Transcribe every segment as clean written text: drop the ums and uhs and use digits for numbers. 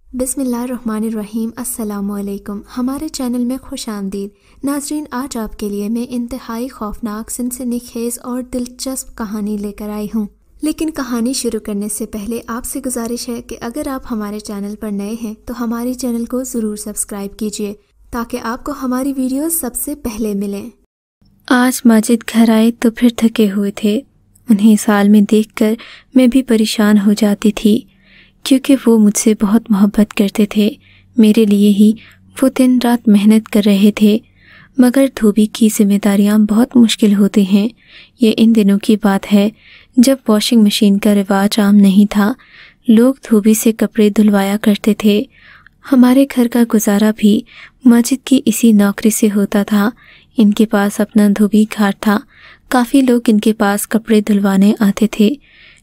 बिस्मिल्लाहिर्रहमानिर्रहीम। अस्सलाम वालेकुम। हमारे चैनल में खुश आमदीद। नाजरीन, आज आपके लिए मैं इंतहाई खौफनाक, सनसनीखेज और दिलचस्प कहानी लेकर आई हूँ। लेकिन कहानी शुरू करने से पहले आपसे गुजारिश है कि अगर आप हमारे चैनल पर नए हैं तो हमारे चैनल को ज़रूर सब्सक्राइब कीजिए ताकि आपको हमारी वीडियोस सबसे पहले मिलें। आज माजिद घर आए तो फिर थके हुए थे। उन्हें इस हाल में देखकर मैं भी परेशान हो जाती थी, क्योंकि वो मुझसे बहुत मोहब्बत करते थे। मेरे लिए ही वो दिन रात मेहनत कर रहे थे। मगर धोबी की जिम्मेदारियां बहुत मुश्किल होती हैं। ये इन दिनों की बात है जब वॉशिंग मशीन का रिवाज आम नहीं था। लोग धोबी से कपड़े धुलवाया करते थे। हमारे घर का गुजारा भी माजिद की इसी नौकरी से होता था। इनके पास अपना धोबी घाट था। काफ़ी लोग इनके पास कपड़े धुलवाने आते थे।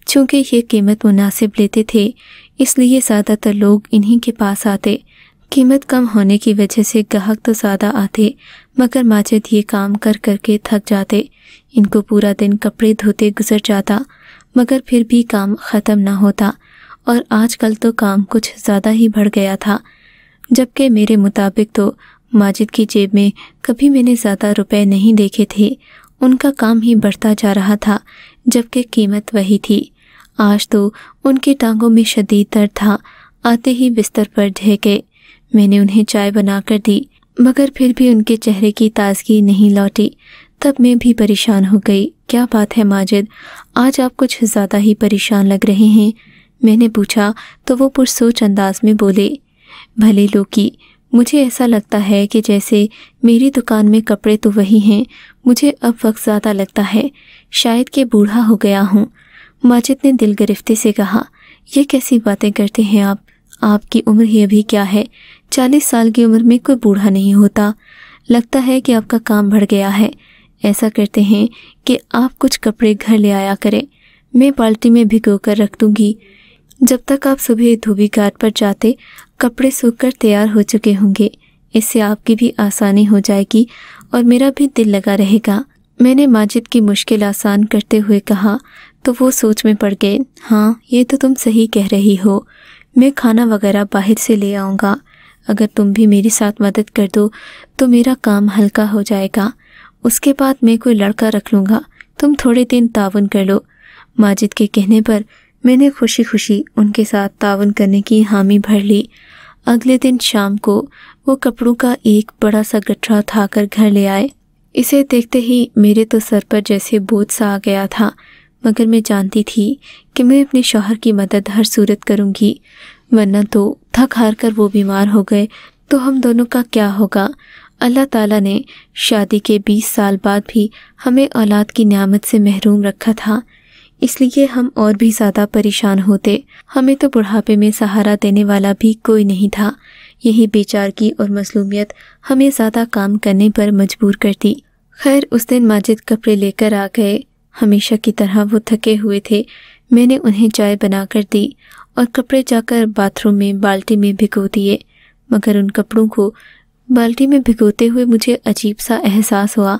चूँकि ये कीमत मुनासिब लेते थे, इसलिए ज़्यादातर लोग इन्हीं के पास आते। कीमत कम होने की वजह से ग्राहक तो ज़्यादा आते, मगर माजिद ये काम कर कर के थक जाते। इनको पूरा दिन कपड़े धोते गुजर जाता, मगर फिर भी काम ख़त्म ना होता। और आजकल तो काम कुछ ज़्यादा ही बढ़ गया था। जबकि मेरे मुताबिक तो माजिद की जेब में कभी मैंने ज़्यादा रुपए नहीं देखे थे। उनका काम ही बढ़ता जा रहा था, जबकि कीमत वही थी। आज तो उनकी टांगों में शदीद दर्द था। आते ही बिस्तर पर ढह गए। मैंने उन्हें चाय बनाकर दी, मगर फिर भी उनके चेहरे की ताजगी नहीं लौटी। तब मैं भी परेशान हो गई। क्या बात है माजिद, आज आप कुछ ज़्यादा ही परेशान लग रहे हैं? मैंने पूछा तो वो पुरसोच अंदाज में बोले, भले लोकी, मुझे ऐसा लगता है कि जैसे मेरी दुकान में कपड़े तो वही हैं, मुझे अब वक्त ज़्यादा लगता है। शायद कि बूढ़ा हो गया हूँ। माजिद ने दिल गिरफ्ते से कहा, ये कैसी बातें करते हैं आप? आपकी उम्र ही अभी क्या है? 40 साल की उम्र में कोई बूढ़ा नहीं होता। लगता है कि आपका काम बढ़ गया है। ऐसा करते हैं कि आप कुछ कपड़े घर ले आया करें, मैं बाल्टी में भिगो कर रख दूँगी। जब तक आप सुबह धोबी घाट पर जाते, कपड़े सूखकर तैयार हो चुके होंगे। इससे आपकी भी आसानी हो जाएगी और मेरा भी दिल लगा रहेगा। मैंने माजिद की मुश्किल आसान करते हुए कहा तो वो सोच में पड़ गए। हाँ, ये तो तुम सही कह रही हो। मैं खाना वगैरह बाहर से ले आऊँगा। अगर तुम भी मेरी साथ मदद कर दो तो मेरा काम हल्का हो जाएगा। उसके बाद मैं कोई लड़का रख लूँगा, तुम थोड़े दिन ताउन कर लो। माजिद के कहने पर मैंने खुशी खुशी उनके साथ ताउन करने की हामी भर ली। अगले दिन शाम को वो कपड़ों का एक बड़ा सा गठरा उठाकर घर ले आए। इसे देखते ही मेरे तो सर पर जैसे बोझ सा आ गया था, मगर मैं जानती थी कि मैं अपने शौहर की मदद हर सूरत करूँगी, वरना तो थक हार कर वो बीमार हो गए तो हम दोनों का क्या होगा। अल्लाह ताला ने शादी के 20 साल बाद भी हमें औलाद की नेमत से महरूम रखा था, इसलिए हम और भी ज़्यादा परेशान होते। हमें तो बुढ़ापे में सहारा देने वाला भी कोई नहीं था। यही बेचारगी और मजलूमियत हमें ज़्यादा काम करने पर मजबूर करती। खैर, उस दिन माजिद कपड़े लेकर आ गए। हमेशा की तरह वो थके हुए थे। मैंने उन्हें चाय बनाकर दी और कपड़े जाकर बाथरूम में बाल्टी में भिगो दिए। मगर उन कपड़ों को बाल्टी में भिगोते हुए मुझे अजीब सा एहसास हुआ।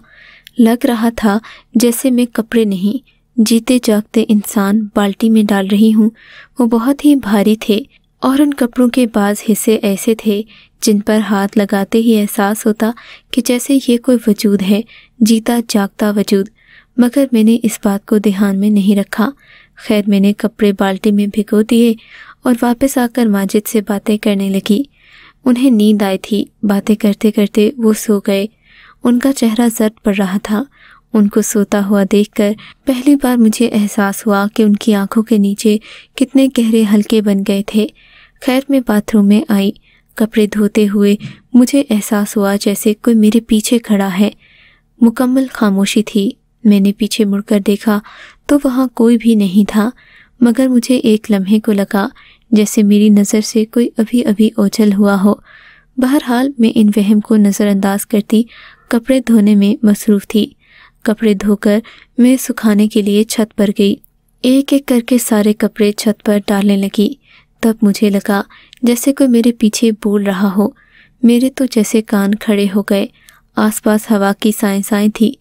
लग रहा था जैसे मैं कपड़े नहीं, जीते जागते इंसान बाल्टी में डाल रही हूँ। वो बहुत ही भारी थे और उन कपड़ों के बाज़ हिस्से ऐसे थे जिन पर हाथ लगाते ही एहसास होता कि जैसे ये कोई वजूद है, जीता जागता वजूद। मगर मैंने इस बात को ध्यान में नहीं रखा। खैर, मैंने कपड़े बाल्टी में भिगो दिए और वापस आकर माजिद से बातें करने लगी। उन्हें नींद आई थी। बातें करते करते वो सो गए। उनका चेहरा जर्द पड़ रहा था। उनको सोता हुआ देखकर पहली बार मुझे एहसास हुआ कि उनकी आंखों के नीचे कितने गहरे हल्के बन गए थे। खैर, मैं बाथरूम में आई। कपड़े धोते हुए मुझे एहसास हुआ जैसे कोई मेरे पीछे खड़ा है। मुकम्मल खामोशी थी। मैंने पीछे मुड़कर देखा तो वहाँ कोई भी नहीं था, मगर मुझे एक लम्हे को लगा जैसे मेरी नज़र से कोई अभी अभी ओझल हुआ हो। बहरहाल, मैं इन वहम को नज़रअंदाज करती कपड़े धोने में मसरूफ़ थी। कपड़े धोकर मैं सुखाने के लिए छत पर गई। एक एक करके सारे कपड़े छत पर डालने लगी। तब मुझे लगा जैसे कोई मेरे पीछे बोल रहा हो। मेरे तो जैसे कान खड़े हो गए। आसपास हवा की साएं साएं थी,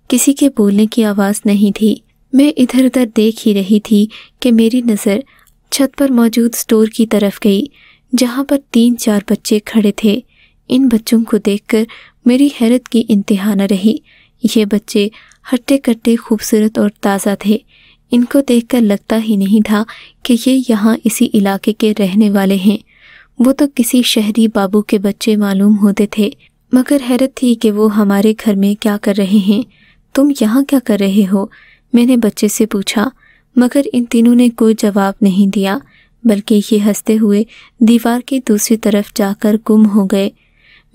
किसी के बोलने की आवाज़ नहीं थी। मैं इधर उधर देख ही रही थी कि मेरी नज़र छत पर मौजूद स्टोर की तरफ गई, जहाँ पर 3-4 बच्चे खड़े थे। इन बच्चों को देखकर मेरी हैरत की इंतहा न रही। ये बच्चे हट्टे कट्टे खूबसूरत और ताज़ा थे। इनको देखकर लगता ही नहीं था कि ये यहाँ इसी इलाके के रहने वाले हैं। वो तो किसी शहरी बाबू के बच्चे मालूम होते थे। मगर हैरत थी कि वो हमारे घर में क्या कर रहे हैं। तुम यहाँ क्या कर रहे हो? मैंने बच्चे से पूछा, मगर इन तीनों ने कोई जवाब नहीं दिया, बल्कि ये हंसते हुए दीवार की दूसरी तरफ जाकर गुम हो गए।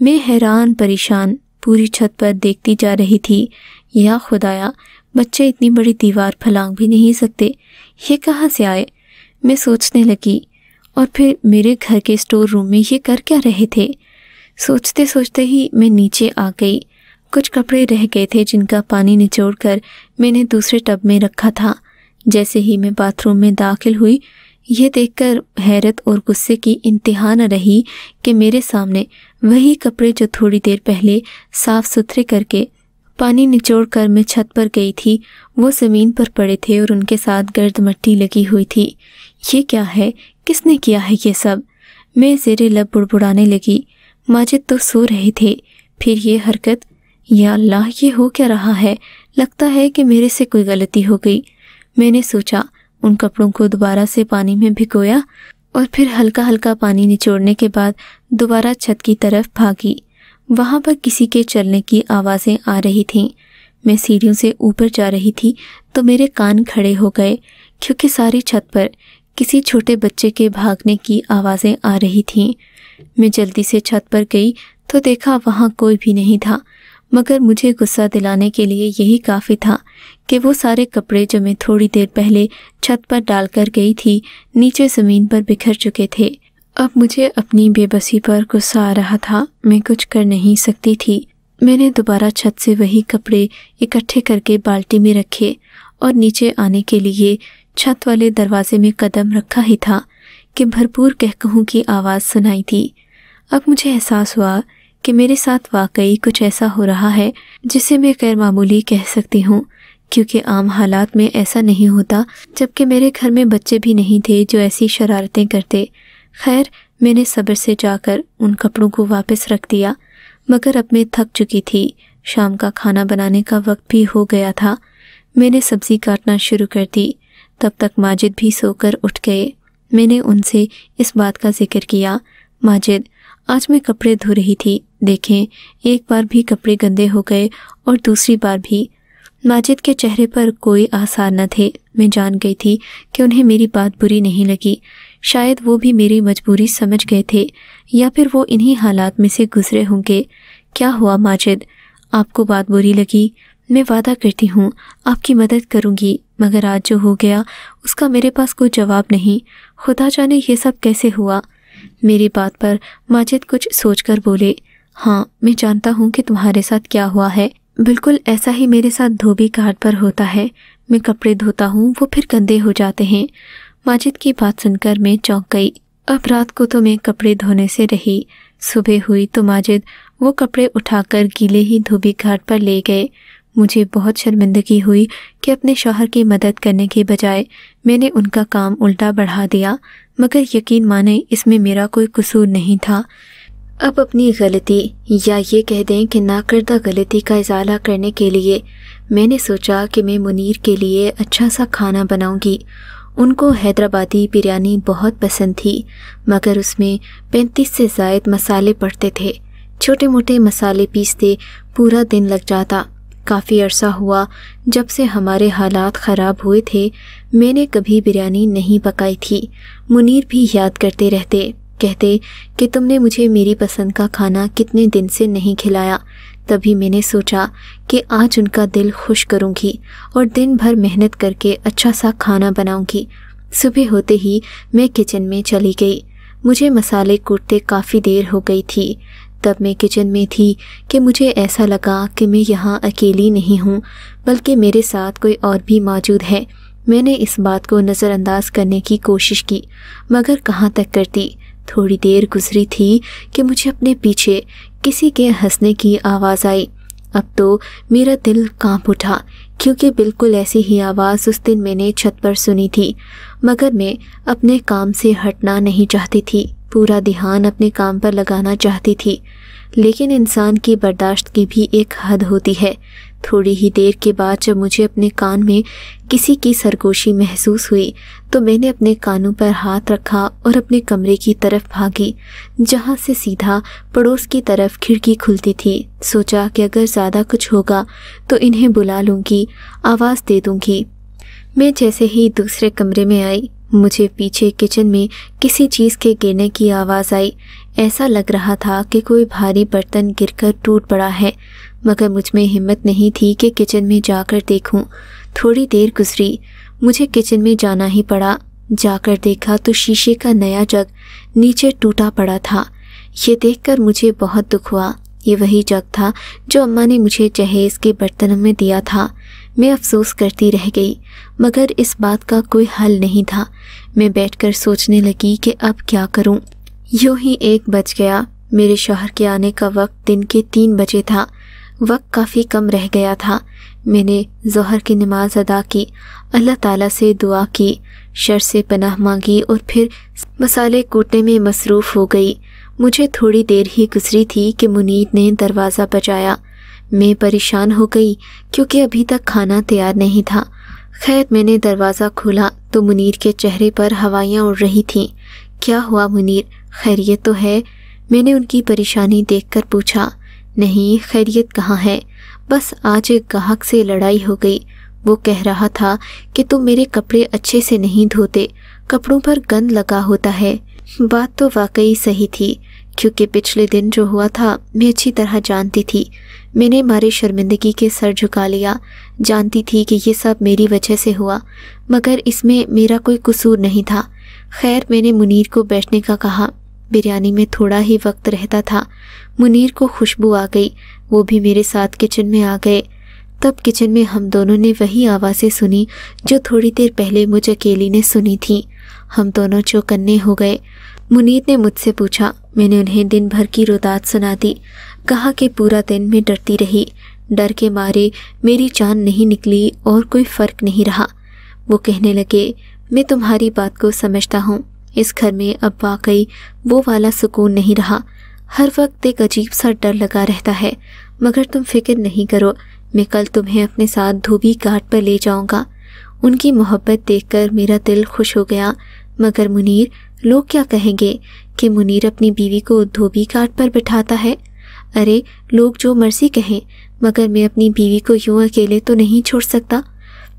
मैं हैरान परेशान पूरी छत पर देखती जा रही थी। या खुदाया, बच्चे इतनी बड़ी दीवार फलांग भी नहीं सकते, ये कहाँ से आए? मैं सोचने लगी। और फिर मेरे घर के स्टोर रूम में ये कर क्या रहे थे? सोचते सोचते ही मैं नीचे आ गई। कुछ कपड़े रह गए थे जिनका पानी निचोड़कर मैंने दूसरे टब में रखा था। जैसे ही मैं बाथरूम में दाखिल हुई, ये देखकर हैरत और गुस्से की इंतहा न रही कि मेरे सामने वही कपड़े जो थोड़ी देर पहले साफ सुथरे करके पानी निचोड़कर मैं छत पर गई थी, वो ज़मीन पर पड़े थे और उनके साथ गर्द मट्टी लगी हुई थी। ये क्या है? किसने किया है ये सब? मैं ज़ेरे लब बुड़बुड़ाने लगी। माजिद तो सो रहे थे। फिर ये हरकत, या अल्लाह, ये हो क्या रहा है? लगता है कि मेरे से कोई गलती हो गई। मैंने सोचा, उन कपड़ों को दोबारा से पानी में भिगोया और फिर हल्का हल्का पानी निचोड़ने के बाद दोबारा छत की तरफ भागी। वहाँ पर किसी के चलने की आवाज़ें आ रही थीं। मैं सीढ़ियों से ऊपर जा रही थी तो मेरे कान खड़े हो गए, क्योंकि सारी छत पर किसी छोटे बच्चे के भागने की आवाज़ें आ रही थीं। मैं जल्दी से छत पर गई तो देखा वहाँ कोई भी नहीं था, मगर मुझे गुस्सा दिलाने के लिए यही काफ़ी था कि वो सारे कपड़े जो मैं थोड़ी देर पहले छत पर डालकर गई थी, नीचे ज़मीन पर बिखर चुके थे। अब मुझे अपनी बेबसी पर गुस्सा आ रहा था। मैं कुछ कर नहीं सकती थी। मैंने दोबारा छत से वही कपड़े इकट्ठे करके बाल्टी में रखे और नीचे आने के लिए छत वाले दरवाजे में कदम रखा ही था कि भरपूर कहकहों की आवाज़ सुनाई थी। अब मुझे एहसास हुआ कि मेरे साथ वाकई कुछ ऐसा हो रहा है जिसे मैं गैर मामूली कह सकती हूँ, क्योंकि आम हालात में ऐसा नहीं होता, जबकि मेरे घर में बच्चे भी नहीं थे जो ऐसी शरारतें करते। खैर, मैंने सब्र से जाकर उन कपड़ों को वापस रख दिया, मगर अब मैं थक चुकी थी। शाम का खाना बनाने का वक्त भी हो गया था। मैंने सब्ज़ी काटना शुरू कर दी। तब तक माजिद भी सोकर उठ गए। मैंने उनसे इस बात का जिक्र किया, माजिद, आज मैं कपड़े धो रही थी, देखें, एक बार भी कपड़े गंदे हो गए और दूसरी बार भी। माजिद के चेहरे पर कोई आसार न थे। मैं जान गई थी कि उन्हें मेरी बात बुरी नहीं लगी। शायद वो भी मेरी मजबूरी समझ गए थे, या फिर वो इन्हीं हालात में से गुजरे होंगे। क्या हुआ माजिद? आपको बात बुरी लगी? मैं वादा करती हूँ आपकी मदद करूँगी, मगर आज जो हो गया उसका मेरे पास कोई जवाब नहीं। खुदा जाने ये सब कैसे हुआ। मेरी बात पर माजिद कुछ सोचकर बोले, हाँ, मैं जानता हूँ कि तुम्हारे साथ क्या हुआ है। बिल्कुल ऐसा ही मेरे साथ धोबी घाट पर होता है। मैं कपड़े धोता हूँ, वो फिर गंदे हो जाते हैं। माजिद की बात सुनकर मैं चौंक गई। अब रात को तो मैं कपड़े धोने से रही। सुबह हुई तो माजिद वो कपड़े उठाकर गीले ही धोबी घाट पर ले गए। मुझे बहुत शर्मिंदगी हुई कि अपने शौहर की मदद करने के बजाय मैंने उनका काम उल्टा बढ़ा दिया, मगर यकीन माने इसमें मेरा कोई कसूर नहीं था। अब अपनी गलती, या ये कह दें कि नाकर्दा गलती का इजाला करने के लिए मैंने सोचा कि मैं मुनीर के लिए अच्छा सा खाना बनाऊंगी। उनको हैदराबादी बिरयानी बहुत पसंद थी, मगर उसमें 35 से ज़ायद मसाले पड़ते थे। छोटे मोटे मसाले पीसते पूरा दिन लग जाता। काफ़ी अरसा हुआ जब से हमारे हालात ख़राब हुए थे, मैंने कभी बिरयानी नहीं पकाई थी। मुनीर भी याद करते रहते, कहते कि तुमने मुझे मेरी पसंद का खाना कितने दिन से नहीं खिलाया। तभी मैंने सोचा कि आज उनका दिल खुश करूंगी और दिन भर मेहनत करके अच्छा सा खाना बनाऊंगी। सुबह होते ही मैं किचन में चली गई। मुझे मसाले कूटते काफ़ी देर हो गई थी। तब मैं किचन में थी कि मुझे ऐसा लगा कि मैं यहाँ अकेली नहीं हूँ, बल्कि मेरे साथ कोई और भी मौजूद है। मैंने इस बात को नज़रअंदाज करने की कोशिश की, मगर कहाँ तक करती। थोड़ी देर गुजरी थी कि मुझे अपने पीछे किसी के हंसने की आवाज़ आई। अब तो मेरा दिल कांप उठा, क्योंकि बिल्कुल ऐसी ही आवाज़ उस दिन मैंने छत पर सुनी थी, मगर मैं अपने काम से हटना नहीं चाहती थी। پورا دھیان اپنے کام پر لگانا چاہتی تھی، لیکن انسان کی برداشت کی بھی ایک حد ہوتی ہے۔ تھوڑی ہی دیر کے بعد جب مجھے اپنے کان میں کسی کی سرگوشی محسوس ہوئی تو میں نے اپنے کانوں پر ہاتھ رکھا اور اپنے کمرے کی طرف بھاگی، جہاں سے سیدھا پڑوس کی طرف کھڑکی کھلتی تھی۔ سوچا کہ اگر زیادہ کچھ ہوگا تو انہیں بلا لوں گی، آواز دے دوں گی۔ میں جیسے ہی دوسرے کمرے میں آئی، مجھے پیچھے کچن میں کسی چیز کے گرنے کی آواز آئی۔ ایسا لگ رہا تھا کہ کوئی بھاری برتن گر کر ٹوٹ پڑا ہے، مگر مجھ میں ہمت نہیں تھی کہ کچن میں جا کر دیکھوں۔ تھوڑی دیر گزری، مجھے کچن میں جانا ہی پڑا۔ جا کر دیکھا تو شیشے کا نیا جگ نیچے ٹوٹا پڑا تھا۔ یہ دیکھ کر مجھے بہت دکھ ہوا۔ یہ وہی جگ تھا جو اماں نے مجھے جہیز کے برتنوں میں دیا تھا۔ میں افسوس کرتی رہ گئی، مگر اس بات کا کوئی حل نہیں تھا۔ میں بیٹھ کر سوچنے لگی کہ اب کیا کروں۔ یوں ہی 1 بج گیا۔ میرے شوہر کے آنے کا وقت دن کے 3 بجے تھا۔ وقت کافی کم رہ گیا تھا۔ میں نے ظہر کی نماز ادا کی، اللہ تعالیٰ سے دعا کی، شر سے پناہ مانگی اور پھر مسالے کوٹنے میں مصروف ہو گئی۔ مجھے تھوڑی دیر ہی گزری تھی کہ منیر نے دروازہ بجایا۔ میں پریشان ہو گئی کیونکہ ابھی تک کھانا تیار نہیں تھا۔ خیر میں نے دروازہ کھولا تو منیر کے چہرے پر ہوائیاں اڑ رہی تھیں۔ کیا ہوا منیر، خیریت تو ہے؟ میں نے ان کی پریشانی دیکھ کر پوچھا۔ نہیں، خیریت کہاں ہے، بس آج ایک گاہک سے لڑائی ہو گئی۔ وہ کہہ رہا تھا کہ تم میرے کپڑے اچھے سے نہیں دھوتے، کپڑوں پر گند لگا ہوتا ہے۔ بات تو واقعی صحیح تھی، کیونکہ پچھلے دن جو ہوا تھا میں اچھی طرح جانتی تھی۔ میں نے مارے شرمندگی کے سر جھکا لیا، جانتی تھی کہ یہ سب میری وجہ سے ہوا، مگر اس میں میرا کوئی قصور نہیں تھا۔ خیر میں نے منیر کو بیٹھنے کا کہا۔ بریانی میں تھوڑا ہی وقت رہتا تھا۔ منیر کو خوشبو آ گئی، وہ بھی میرے ساتھ کچن میں آ گئے۔ تب کچن میں ہم دونوں نے وہی آوازیں سنی جو تھوڑی دیر پہلے مجھ اکیلی نے سنی تھیں۔ ہم دونوں چوکنے ہو گئے۔ منیر نے مجھ سے پوچھا۔ میں نے انہیں دن بھر کی روداد سنا دی، کہا کہ پورا دن میں ڈرتی رہی، ڈر کے مارے میری جان نہیں نکلی اور کوئی فرق نہیں رہا۔ وہ کہنے لگے، میں تمہاری بات کو سمجھتا ہوں، اس گھر میں اب واقعی وہ والا سکون نہیں رہا، ہر وقت ایک عجیب سا ڈر لگا رہتا ہے، مگر تم فکر نہیں کرو، میں کل تمہیں اپنے ساتھ دھوبی گھاٹ پر لے جاؤں گا۔ ان کی محبت دیکھ کر میرا دل خوش ہو گیا۔ مگر منیر، لوگ کیا کہیں گے کہ منیر اپنی بیوی کو دھوبی گھاٹ پر بٹھاتا ہے؟ ارے لوگ جو مرضی کہیں، مگر میں اپنی بیوی کو یوں اکیلے تو نہیں چھوڑ سکتا۔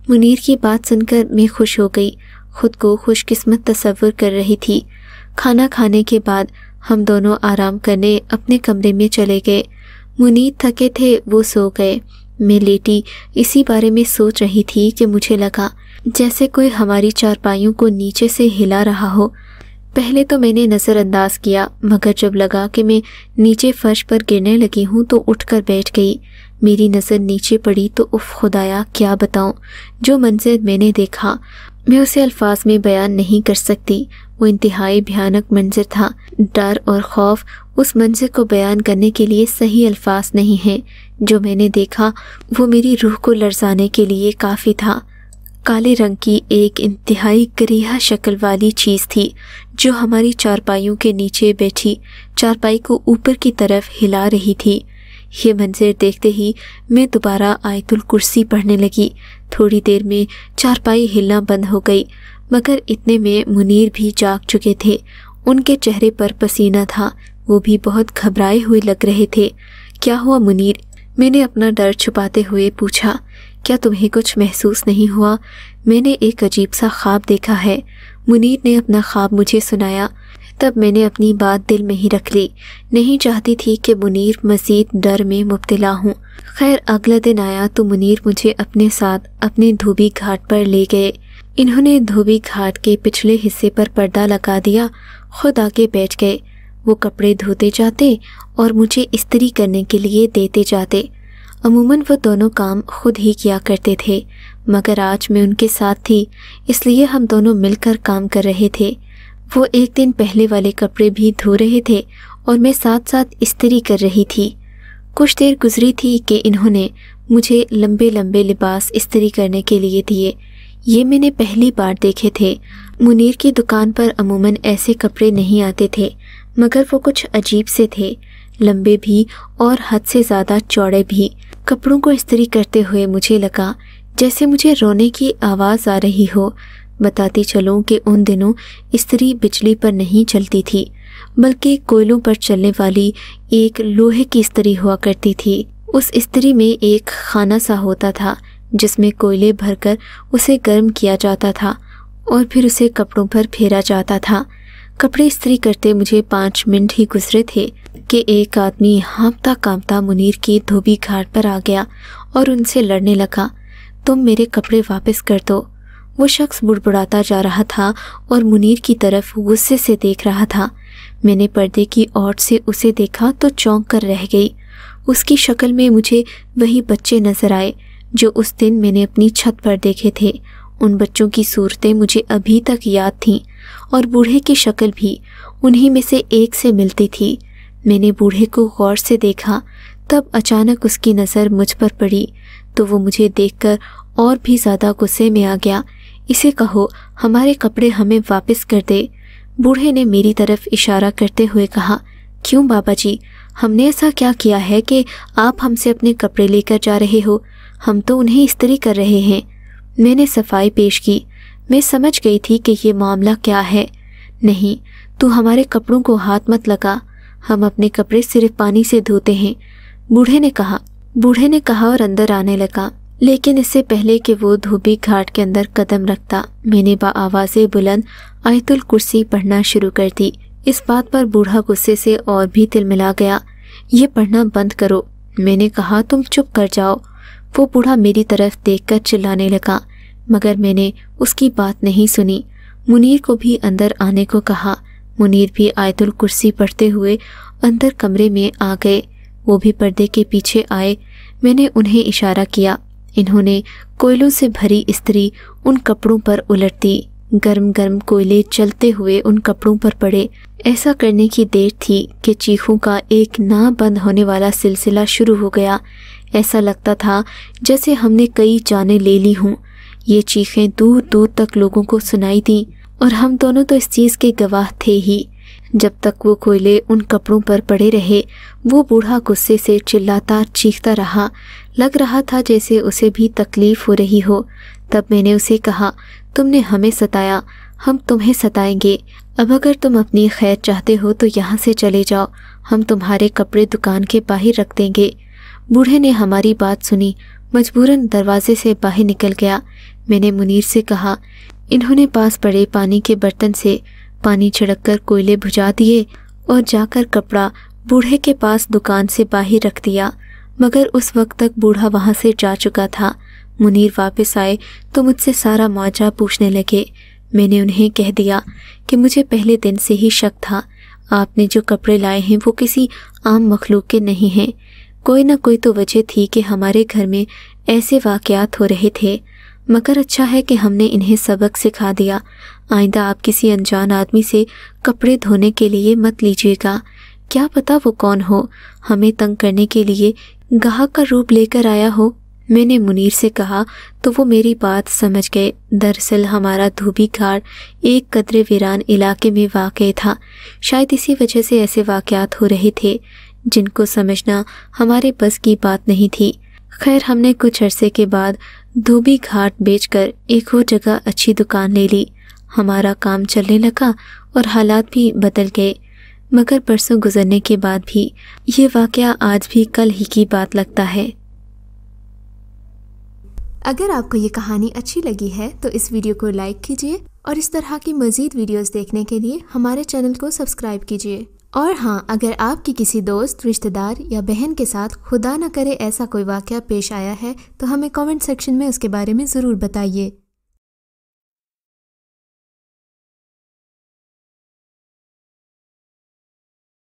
منیر کی بات سن کر میں خوش ہو گئی، خود کو خوش قسمت تصور کر رہی تھی۔ کھانا کھانے کے بعد ہم دونوں آرام کرنے اپنے کمرے میں چلے گئے۔ منیر تھکے تھے، وہ سو گئے۔ میں لیٹی اسی بارے میں سوچ رہی تھی کہ مجھے لگا جیسے کوئی ہماری چارپائیوں کو نیچے سے ہلا رہا ہو۔ پہلے تو میں نے نظر انداز کیا، مگر جب لگا کہ میں نیچے فرش پر گرنے لگی ہوں تو اٹھ کر بیٹھ گئی۔ میری نظر نیچے پڑی تو اف خدایا کیا بتاؤں، جو منظر میں نے دیکھا میں اسے الفاظ میں بیان نہیں کر سکتی۔ وہ انتہائی بھیانک منظر تھا۔ ڈر اور خوف اس منظر کو بیان کرنے کے لیے صحیح الفاظ نہیں ہیں۔ جو میں نے دیکھا وہ میری روح کو لرزانے کے لیے کافی تھا۔ کالے رنگ کی ایک انتہائی کریہا شکل والی چیز تھی جو ہماری چارپائیوں کے نیچے بیٹھی چارپائی کو اوپر کی طرف ہلا رہی تھی۔ یہ منظر دیکھتے ہی میں دوبارہ آیت الکرسی پڑھنے لگی۔ تھوڑی دیر میں چارپائی ہلنا بند ہو گئی، مگر اتنے میں منیر بھی جاگ چکے تھے۔ ان کے چہرے پر پسینہ تھا، وہ بھی بہت گھبرائے ہوئے لگ رہے تھے۔ کیا ہوا منیر؟ میں نے اپنا ڈر چھپاتے ہوئے پوچھا۔ کیا تمہیں کچھ محسوس نہیں ہوا؟ میں نے ایک عجیب سا خواب دیکھا ہے۔ منیر نے اپنا خواب مجھے سنایا۔ تب میں نے اپنی بات دل میں ہی رکھ لی، نہیں چاہتی تھی کہ منیر مزید ڈر میں مبتلا ہوں۔ خیر اگلا دن آیا تو منیر مجھے اپنے ساتھ اپنے دھوبی گھاٹ پر لے گئے۔ انہوں نے دھوبی گھاٹ کے پچھلے حصے پر پردہ لگا دیا، خود آگے بیٹھ گئے۔ وہ کپڑے دھوتے جاتے اور مجھے استری کرنے کے لیے دیتے جاتے۔ عموماً وہ دونوں کام خود ہی کیا کرتے تھے، مگر آج میں ان کے ساتھ تھی، اس لیے ہم دونوں مل کر کام کر رہے تھے۔ وہ ایک دن پہلے والے کپڑے بھی دھو رہے تھے اور میں ساتھ ساتھ استری کر رہی تھی۔ کچھ دیر گزری تھی کہ انہوں نے مجھے لمبے لمبے لباس استری کرنے کے لیے دیے۔ یہ میں نے پہلی بار دیکھے تھے۔ منیر کی دکان پر عموماً ایسے کپڑے نہیں آتے تھے۔ مگر وہ کچھ عجیب سے تھے، لمبے بھی اور حد سے زیادہ چوڑے بھی۔ کپڑوں کو استری کرتے ہوئے مجھے لگا جیسے مجھے رونے کی آواز آ رہی ہو۔ بتاتی چلوں کہ ان دنوں استری بجلی پر نہیں چلتی تھی، بلکہ کوئلوں پر چلنے والی ایک لوہے کی استری ہوا کرتی تھی۔ اس استری میں ایک خانہ سا ہوتا تھا جس میں کوئلے بھر کر اسے گرم کیا جاتا تھا اور پھر اسے کپڑوں پر پھیرا جاتا تھا۔ کپڑے استری کرتے مجھے 5 منٹ ہی گزرے تھے کہ ایک آدمی ہانپتا کانپتا منیر کی دھوبی گھاٹ پر آ گیا اور ان سے لڑنے لگا، تم میرے کپڑے واپس کر دو۔ وہ شخص بڑبڑاتا جا رہا تھا اور منیر کی طرف غصے سے دیکھ رہا تھا۔ میں نے پردے کی اوٹ سے اسے دیکھا تو چونک کر رہ گئی۔ اس کی شکل میں مجھے وہی بچے نظر آئے جو اس دن میں نے اپنی چھت پر دیکھے تھے۔ ان بچوں کی صورتیں مجھے ابھی تک یاد تھیں اور بوڑھے کی شکل بھی انہی میں سے ایک سے ملتی تھی۔ میں نے بوڑھے کو غور سے دیکھا، تب اچانک اس کی نظر مجھ پر پڑی تو وہ مجھے دیکھ کر اور بھی زیادہ غصے میں آ گیا۔ اسے کہو ہمارے کپڑے ہمیں واپس کر دے۔ بوڑھے نے میری طرف اشارہ کرتے ہوئے کہا، کیوں بابا جی، ہم نے ایسا کیا کیا ہے کہ آپ ہم سے اپنے کپڑے لے کر جا رہے ہو؟ ہم تو انہیں استری کر رہے ہیں۔ میں نے صفائی پیش کی۔ میں سمجھ گئی تھی کہ یہ معاملہ کیا ہے۔ نہیں، تو ہمارے کپڑوں کو ہاتھ مت لگا، ہم اپنے کپڑے صرف پانی سے دھوتے ہیں، بوڑھے نے کہا اور اندر آنے لگا۔ لیکن اس سے پہلے کہ وہ دھوبی گھاٹ کے اندر قدم رکھتا، میں نے بآواز بلند آیت الکرسی پڑھنا شروع کر دی۔ اس بات پر بوڑھا غصے سے اور بھی تلملا گیا۔ یہ پڑھنا بند کرو، میں نے کہا، تم چپ کر جاؤ۔ وہ بوڑھا میری طرف دیکھ کر چلانے لگا، مگر میں نے اس کی بات نہیں سنی۔ منیر کو بھی اندر آنے کو کہا۔ منیر بھی آیت الکرسی پڑھتے ہوئے اندر کمرے میں آ گئے۔ وہ بھی پردے کے پیچھے آئے۔ میں نے انہیں اشارہ کیا۔ انہوں نے کوئلوں سے بھری استری ان کپڑوں پر الٹ دی۔ گرم گرم کوئلے چلتے ہوئے ان کپڑوں پر پڑے۔ ایسا کرنے کی دیر تھی کہ چیخوں کا ایک نہ بند ہونے والا سلسلہ شروع ہو گیا۔ ایسا لگتا تھا جیسے ہم نے کئی جانیں لے لی ہوں۔ یہ چیخیں دور دور تک لوگوں کو سنائی دیں اور ہم دونوں تو اس چیز کے گواہ تھے ہی۔ جب تک وہ کوئلے ان کپڑوں پر پڑے رہے، وہ بوڑھا غصے سے چلاتا چیختا رہا۔ لگ رہا تھا جیسے اسے بھی تکلیف ہو رہی ہو۔ تب میں نے اسے کہا، تم نے ہمیں ستایا، ہم تمہیں ستائیں گے۔ اب اگر تم اپنی خیر چاہتے ہو تو یہاں سے چلے جاؤ، ہم تمہارے کپڑے دکان کے باہر رکھ دیں گے۔ بوڑھے نے ہماری بات سنی، مجبوراً دروازے سے باہر نکل گیا۔ میں نے منیر سے کہا، انہوں نے پاس پڑے پانی کے برتن سے پانی چھڑک کر کوئلے بجھا دیے اور جا کر کپڑا بوڑھے کے پاس دکان سے باہر رکھ دیا، مگر اس وقت تک بوڑھا وہاں سے جا چکا تھا۔ منیر واپس آئے تو مجھ سے سارا معجزہ پوچھنے لگے۔ میں نے انہیں کہہ دیا کہ مجھے پہلے دن سے ہی شک تھا، آپ نے جو کپڑے لائے ہیں وہ کسی عام مخلوق کے نہیں ہیں، کوئی نہ کوئی تو وجہ تھی کہ ہمارے گھر میں ایسے واقعات ہو رہے تھے، مگر اچھا ہے کہ ہم نے انہیں سبق سکھا دیا۔ آئندہ آپ کسی انجان آدمی سے کپڑے دھونے کے لیے مت لیجیے گا، کیا پتہ وہ کون ہو، ہمیں تنگ کرنے کے لیے گاہک کا روپ لے کر آیا ہو۔ میں نے منیر سے کہا تو وہ میری بات سمجھ گئے۔ دراصل ہمارا دھوبی گھاٹ ایک قدرے ویران علاقے میں واقع تھا، شاید اسی وجہ سے ایسے واقعات ہو رہے تھے جن کو سمجھنا ہمارے بس کی بات نہیں تھی۔ خیر، ہم نے کچھ عرصے کے بعد دھوبی گھاٹ بیچ کر ایک اور جگہ اچھی دکان لے لی۔ ہمارا کام چلنے لگا اور حالات بھی بدل گئے، مگر برسوں گزرنے کے بعد بھی یہ واقعہ آج بھی کل ہی کی بات لگتا ہے۔ اگر آپ کو یہ کہانی اچھی لگی ہے تو اس ویڈیو کو لائک کیجیے اور اس طرح کی مزید ویڈیوز دیکھنے کے لیے ہمارے چینل کو سبسکرائب کیجیے۔ اور ہاں، اگر آپ کی کسی دوست، رشتہ دار یا بہن کے ساتھ خدا نہ کرے ایسا کوئی واقعہ پیش آیا ہے تو ہمیں کامنٹ سیکشن میں اس کے بارے میں ضرور بتائیے۔